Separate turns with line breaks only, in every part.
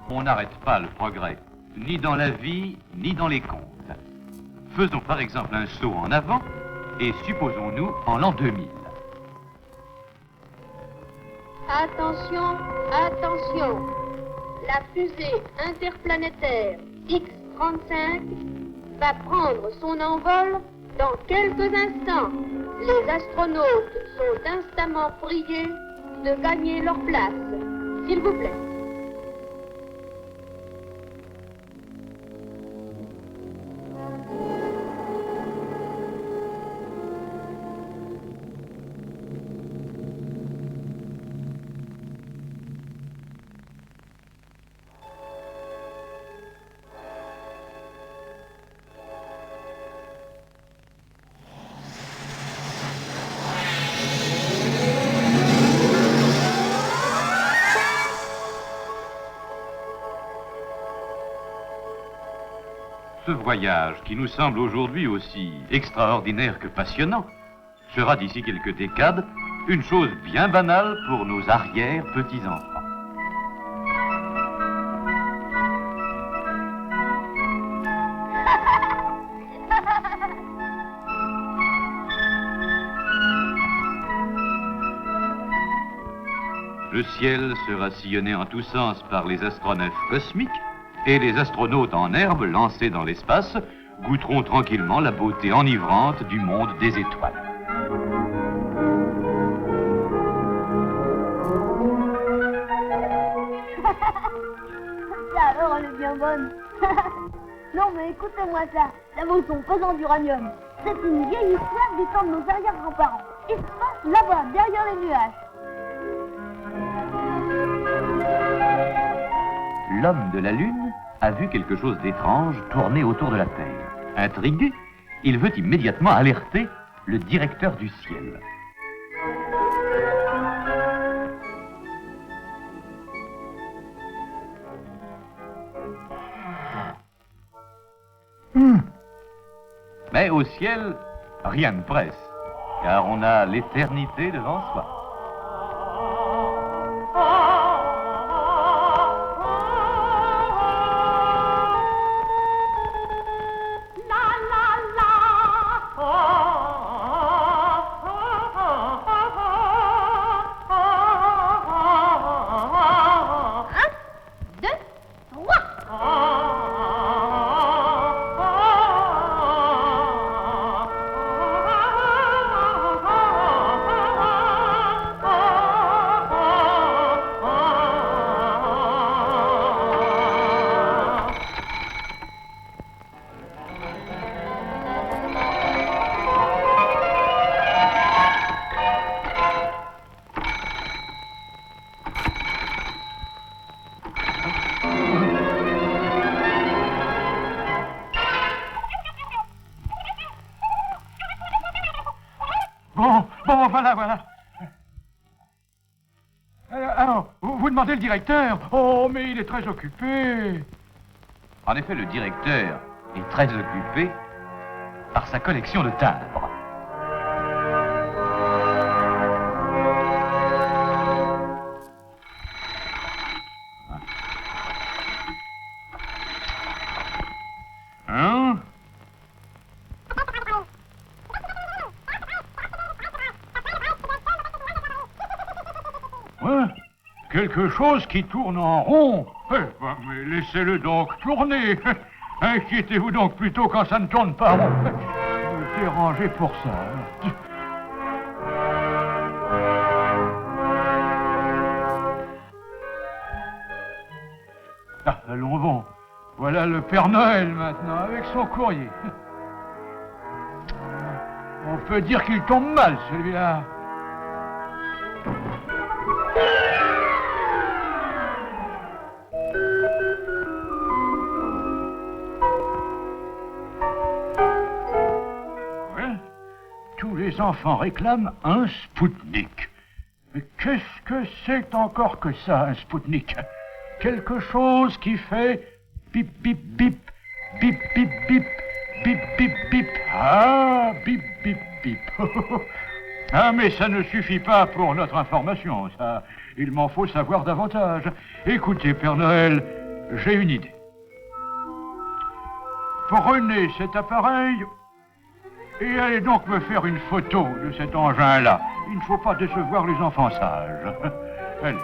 On n'arrête pas le progrès, ni dans la vie, ni dans les contes. Faisons par exemple un saut en avant et supposons-nous en l'an 2000.
Attention, attention. La fusée interplanétaire X-35 va prendre son envol dans quelques instants. Les astronautes sont instamment priés de gagner leur place. S'il vous plaît.
Ce voyage, qui nous semble aujourd'hui aussi extraordinaire que passionnant, sera d'ici quelques décades une chose bien banale pour nos arrière-petits-enfants. Le ciel sera sillonné en tous sens par les astronefs cosmiques et les astronautes en herbe lancés dans l'espace goûteront tranquillement la beauté enivrante du monde des étoiles.
Ça alors, elle est bien bonne. Non mais écoutez-moi ça, la motion pesant d'uranium, c'est une vieille histoire du temps de nos arrière-grands-parents. Il se passe là-bas, derrière les nuages.
L'homme de la Lune a vu quelque chose d'étrange tourner autour de la Terre. Intrigué, il veut immédiatement alerter le directeur du ciel. Mais au ciel, rien ne presse, car on a l'éternité devant soi.
Bon, voilà. Alors, vous demandez le directeur? Oh, mais il est très occupé.
En effet, le directeur est très occupé par sa collection de timbres. Hein?
Ouais, quelque chose qui tourne en rond. Eh ben, mais laissez-le donc tourner. Inquiétez-vous donc plutôt quand ça ne tourne pas rond. Me déranger pour ça. Ah, allons bon. Voilà le Père Noël maintenant, avec son courrier. On peut dire qu'il tombe mal, celui-là. Ouais. Tous les enfants réclament un Spoutnik. Mais qu'est-ce que c'est encore que ça, un Spoutnik? Quelque chose qui fait bip bip bip, bip bip bip, bip bip bip. Ah, bip bip bip. Ah, mais ça ne suffit pas pour notre information, ça. Il m'en faut savoir davantage. Écoutez, Père Noël, j'ai une idée. Prenez cet appareil et allez donc me faire une photo de cet engin-là. Il ne faut pas décevoir les enfants sages. Allez.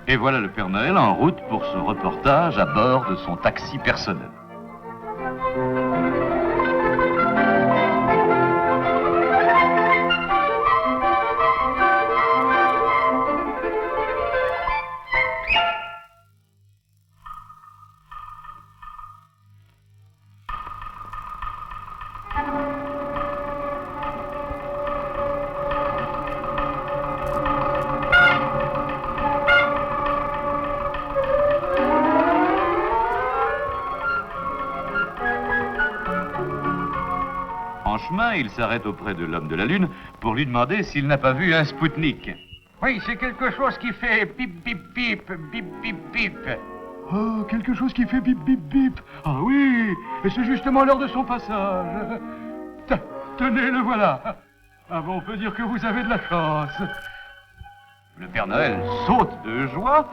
Et voilà le Père Noël en route pour son reportage à bord de son taxi personnel. En chemin, il s'arrête auprès de l'homme de la Lune pour lui demander s'il n'a pas vu un Spoutnik.
Oui, c'est quelque chose qui fait bip bip bip, bip bip bip. Oh, quelque chose qui fait bip bip bip. Ah oui, et c'est justement l'heure de son passage. Tenez, le voilà. Ah bon, on peut dire que vous avez de la chance.
Le Père Noël saute de joie,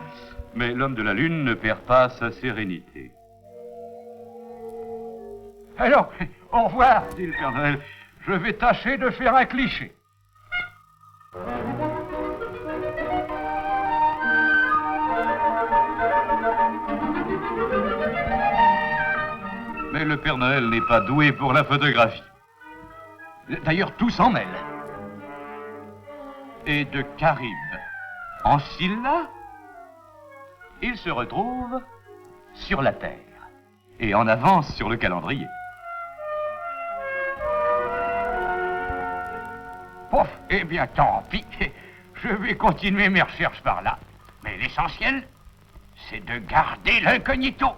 mais l'homme de la Lune ne perd pas sa sérénité.
Alors, au revoir, dit le Père Noël. Je vais tâcher de faire un cliché.
Mais le Père Noël n'est pas doué pour la photographie. D'ailleurs, tout s'en mêle. Et de Caribe en Scylla, il se retrouve sur la Terre et en avance sur le calendrier.
Pouf, eh bien, tant pis. Je vais continuer mes recherches par là. Mais l'essentiel, c'est de garder l'incognito.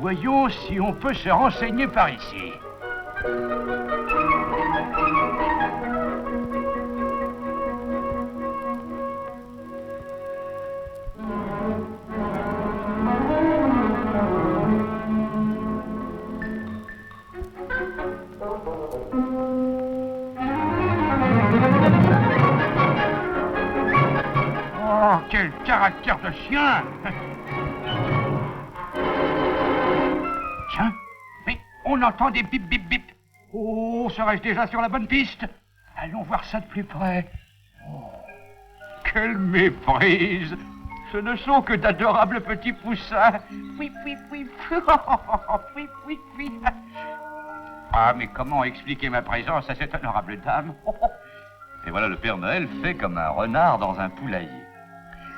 Voyons si on peut se renseigner par ici. Oh, quel caractère de chien! Tiens, mais on entend des bip bip bip. Oh, serais-je déjà sur la bonne piste? Allons voir ça de plus près. Oh, quelle méprise! Ce ne sont que d'adorables petits poussins. Oui, oui, oui. Oui, oui, oui. Ah, mais comment expliquer ma présence à cette honorable dame?
Et voilà le Père Noël fait comme un renard dans un poulailler.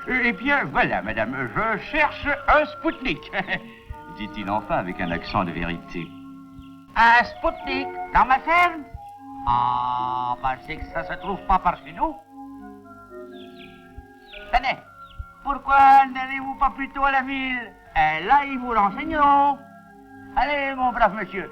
Eh bien, voilà, madame, je cherche un Spoutnik.
Dit-il enfin avec un accent de vérité.
Un Spoutnik dans ma ferme? Ah, bah c'est que ça se trouve pas par chez nous. Tenez, pourquoi n'allez-vous pas plutôt à la ville? Et là, ils vous renseigneront. Allez, mon brave monsieur.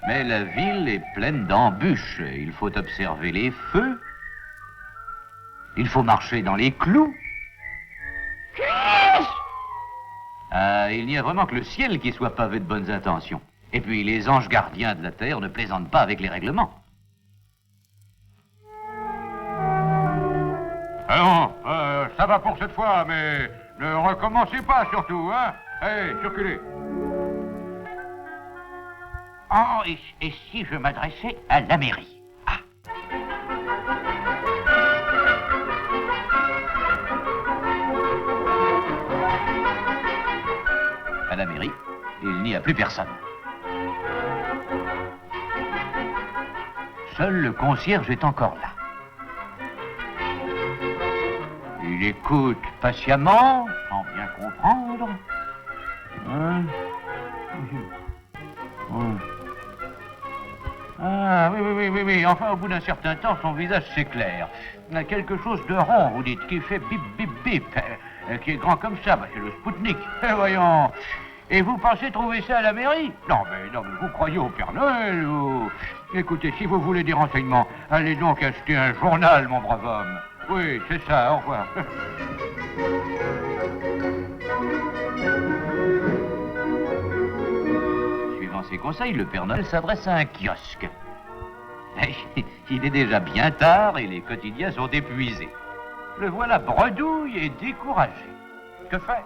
Mais la ville est pleine d'embûches. Il faut observer les feux. Il faut marcher dans les clous. Il n'y a vraiment que le ciel qui soit pavé de bonnes intentions. Et puis les anges gardiens de la terre ne plaisantent pas avec les règlements.
Non, ça va pour cette fois, mais ne recommencez pas surtout, hein? Allez, circulez. Oh, et si je m'adressais à la mairie? Ah.
a plus personne. Seul le concierge est encore là. Il écoute patiemment, sans bien comprendre. Hein? Ah, oui. Enfin, au bout d'un certain temps, son visage s'éclaire. Il a quelque chose de rond, vous dites, qui fait bip, bip, bip, qui est grand comme ça. Bah, c'est le Spoutnik. Voyons. Et vous pensez trouver ça à la mairie? Non, mais vous croyez au Père Noël ou... Écoutez, si vous voulez des renseignements, allez donc acheter un journal, mon brave homme. Oui, c'est ça, au revoir. Suivant ses conseils, le Père Noël s'adresse à un kiosque. Il est déjà bien tard et les quotidiens sont épuisés. Le voilà bredouille et découragé. Que faire?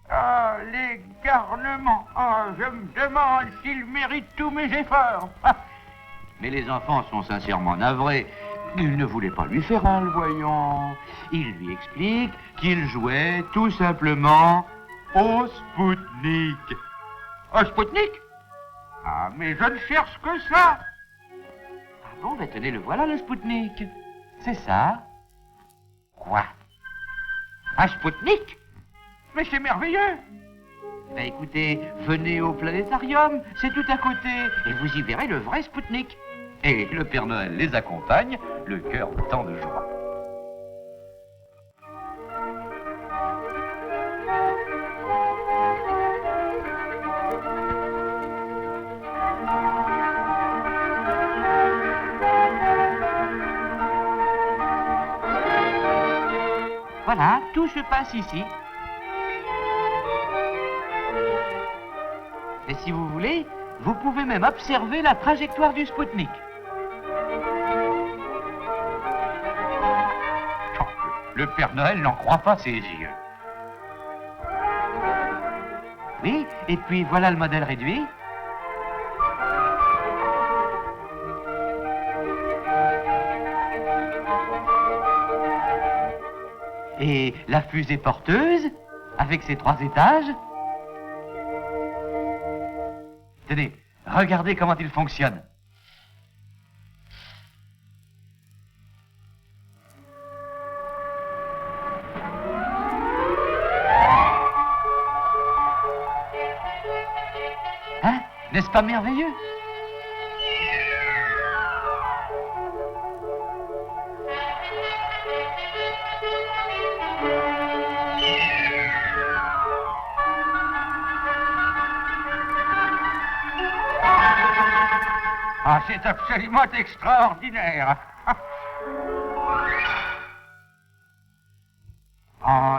Ah, les garnements. Ah, je me demande s'ils méritent tous mes efforts. Ah.
Mais les enfants sont sincèrement navrés. Il ne voulait pas lui faire mal, voyons. Il lui explique qu'il jouait tout simplement au Spoutnik.
Au Spoutnik? Ah, mais je ne cherche que ça.
Ah bon, ben tenez, le voilà, le Spoutnik. C'est ça.
Quoi? Un Spoutnik? Mais c'est merveilleux.
Ben écoutez, venez au planétarium, c'est tout à côté, et vous y verrez le vrai Spoutnik. Et le Père Noël les accompagne, le cœur battant de joie. Voilà, tout se passe ici. Et si vous voulez, vous pouvez même observer la trajectoire du Spoutnik.
Le Père Noël n'en croit pas ses yeux.
Oui, et puis voilà le modèle réduit. Et la fusée porteuse, avec ses 3 étages. Tenez, regardez comment il fonctionne. Hein? N'est-ce pas merveilleux?
Ah, c'est absolument extraordinaire. Oh,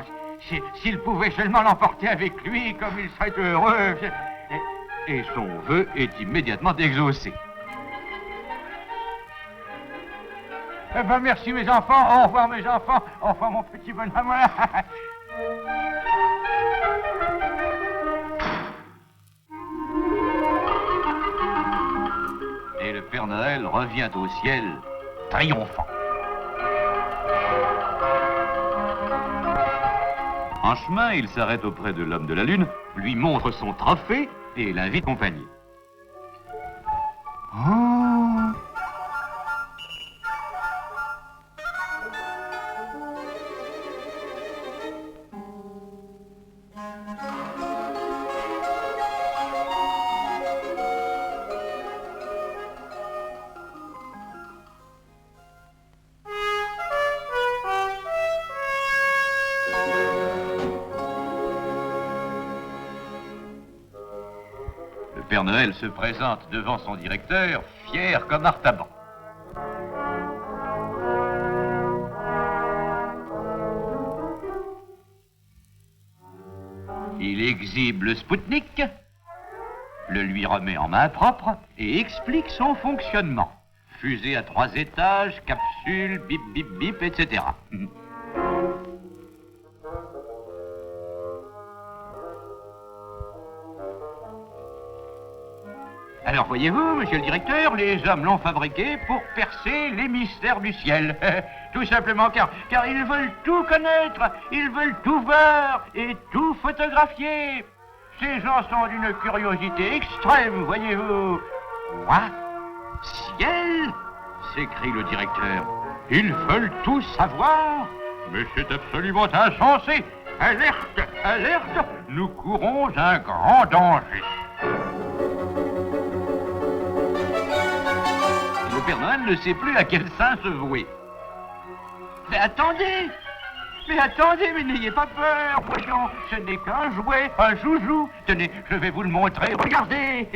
s'il pouvait seulement l'emporter avec lui, comme il serait heureux.
Et son vœu est immédiatement exaucé.
Eh ben, merci mes enfants. Au revoir mes enfants. Au revoir mon petit bonhomme.
Et le Père Noël revient au ciel, triomphant. En chemin, il s'arrête auprès de l'homme de la Lune, lui montre son trophée et l'invite compagnie. Oh. Le Père Noël se présente devant son directeur, fier comme Artaban. Il exhibe le Spoutnik, le lui remet en main propre et explique son fonctionnement. Fusée à 3 étages, capsule, bip, bip, bip, etc. Alors voyez-vous, monsieur le directeur, les hommes l'ont fabriqué pour percer les mystères du ciel. Tout simplement car ils veulent tout connaître, ils veulent tout voir et tout photographier. Ces gens sont d'une curiosité extrême, voyez-vous. Quoi? Ciel? S'écrie le directeur. Ils veulent tout savoir?
Mais c'est absolument insensé.
Alerte, alerte, nous courons un grand danger. Le Père Noël ne sait plus à quel saint se vouer. Mais attendez, mais n'ayez pas peur, voyons, ce n'est qu'un jouet, un joujou. Tenez, je vais vous le montrer, regardez.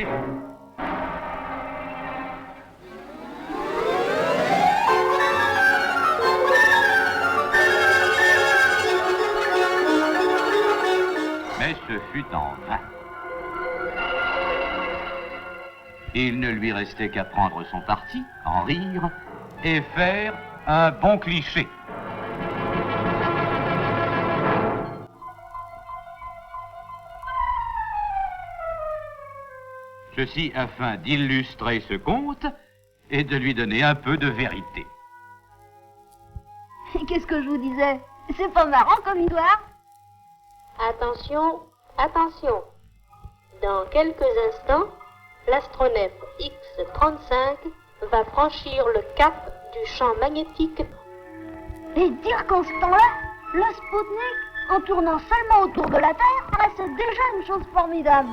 Mais ce fut en vain. Il ne lui restait qu'à prendre son parti, en rire, et faire un bon cliché. Ceci afin d'illustrer ce conte et de lui donner un peu de vérité.
Qu'est-ce que je vous disais? C'est pas marrant comme histoire?
Attention, attention. Dans quelques instants, l'astronef X-35 va franchir le cap du champ magnétique.
Et dire qu'en ce temps-là, le Spoutnik, en tournant seulement autour de la Terre, paraissait déjà une chose formidable.